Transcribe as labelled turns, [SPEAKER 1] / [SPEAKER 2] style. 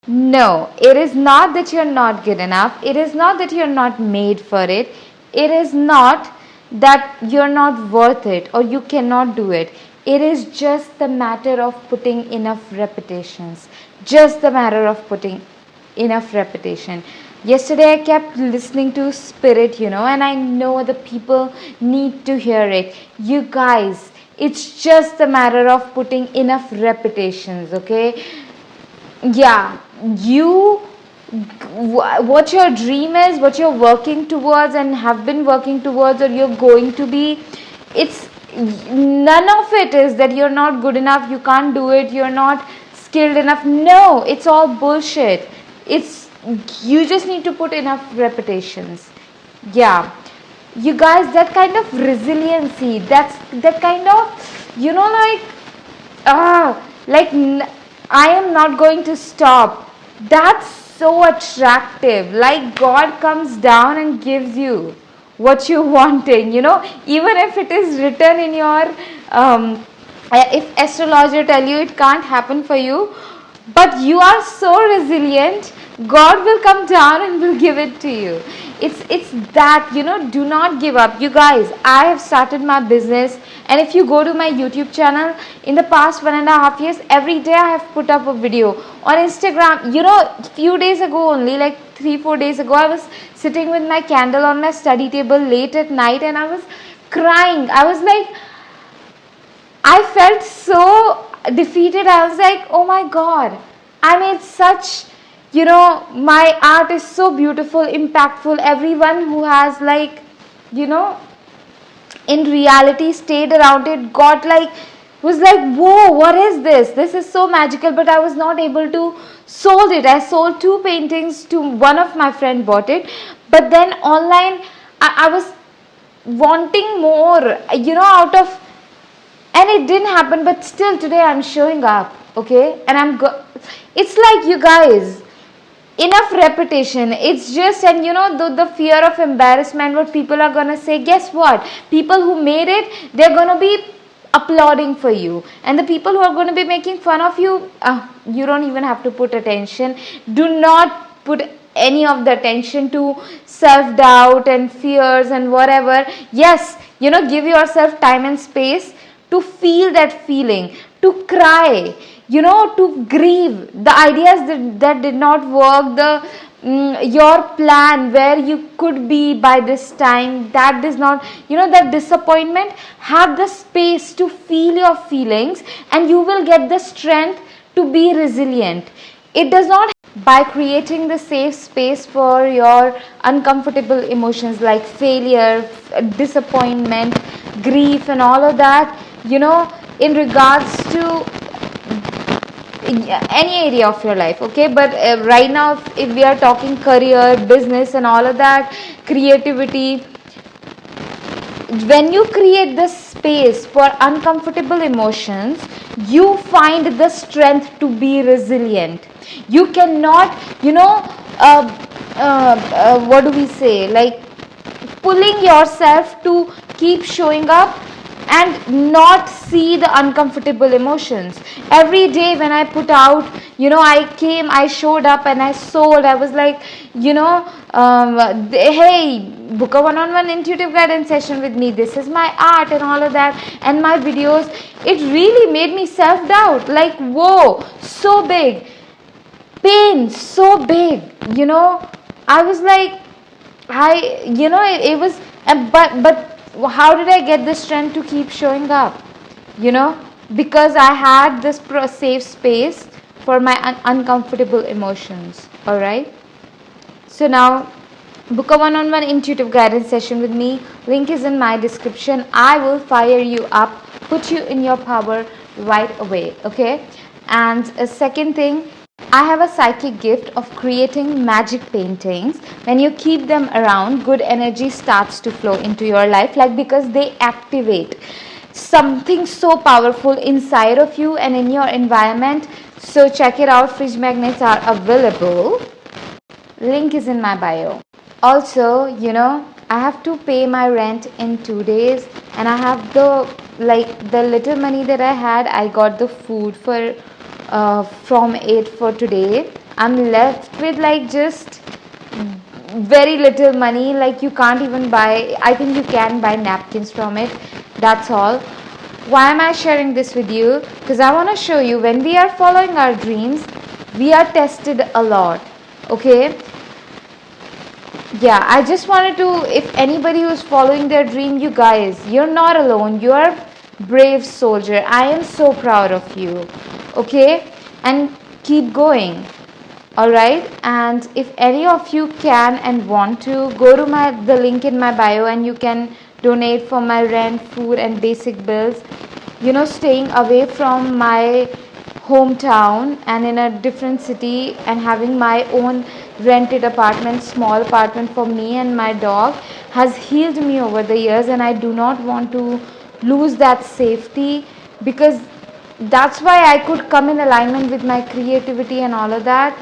[SPEAKER 1] No, it is not that you're not good enough. It is not that you're not made for it. It is not that you're not worth it or you cannot do it. It is just the matter of putting enough repetitions. Just the matter of putting enough repetition. Yesterday I kept listening to Spirit, and I know the people need to hear it. You guys, it's just a matter of putting enough repetitions, okay? Yeah, you, what your dream is, what you're working towards and have been working towards, or you're going to be, it's none of it is that you're not good enough, you can't do it, you're not skilled enough. No, it's all bullshit. It's You just need to put enough repetitions. Yeah, you guys, that kind of resiliency, that kind of, like, like, I am not going to stop. That's so attractive. Like, God comes down and gives you what you're wanting, even if it is written in your, if astrologer tell you it can't happen for you, but you are so resilient, God will come down and will give it to you. It's that, do not give up. You guys, I have started my business, and if you go to my YouTube channel, in the past 1.5 years, every day I have put up a video on Instagram. Few days ago only, like 3-4 days ago, I was sitting with my candle on my study table late at night, and I was crying. I was like, I felt so defeated. I was like, oh my God, I made such, my art is so beautiful, impactful. Everyone who has, like, in reality stayed around it, got like, was like, whoa, what is this? This is so magical. But I was not able to sold it. I sold 2 paintings to one of my friend, bought it. But then online, I was wanting more, out of, and it didn't happen. But still today I'm showing up, okay, and it's like, you guys, enough repetition. It's just, and the fear of embarrassment, what people are gonna say. Guess what? People who made it, they're gonna be applauding for you, and the people who are going to be making fun of you, you don't even have to put attention. Do not put any of the attention to self-doubt and fears and whatever. Yes, give yourself time and space to feel that feeling, to cry, to grieve the ideas that did not work, your plan where you could be by this time, that does not, that disappointment. Have the space to feel your feelings, and you will get the strength to be resilient. It does not, by creating the safe space for your uncomfortable emotions like failure, disappointment, grief, and all of that, in regards to any area of your life, okay. But right now, if we are talking career, business, and all of that, creativity, when you create the space for uncomfortable emotions, you find the strength to be resilient. You cannot, what do we say, like, pulling yourself to keep showing up and not see the uncomfortable emotions. Every day when I put out, I showed up and I sold. I was like, hey, book a one-on-one intuitive guidance session with me. This is my art and all of that, and my videos. It really made me self-doubt. Like, whoa, so big. Pain, so big. I was like, it was, but how did I get the strength to keep showing up? Because I had this safe space for my uncomfortable emotions. All right. So now, book a one-on-one intuitive guidance session with me. Link is in my description. I will fire you up, put you in your power right away. Okay. And a second thing, I have a psychic gift of creating magic paintings. When you keep them around, good energy starts to flow into your life, like, because they activate something so powerful inside of you and in your environment. So check it out. Fridge magnets are available. Link is in my bio. Also, I have to pay my rent in 2 days, and I have the little money that I had, I got the food for from it for today. I'm left with like just very little money. Like you can't even buy, I think you can buy napkins from it. That's all. Why am I sharing this with you? Because I want to show you, when we are following our dreams, we are tested a lot. Okay, yeah, I just wanted to, if anybody who's following their dream, you guys, you're not alone. You are brave soldier. I am so proud of you. Okay, and keep going. All right, and if any of you can and want to, go to my the link in my bio and you can donate for my rent, food and basic bills. Staying away from my hometown and in a different city and having my own rented apartment, small apartment for me and my dog, has healed me over the years, and I do not want to lose that safety, because that's why I could come in alignment with my creativity and all of that.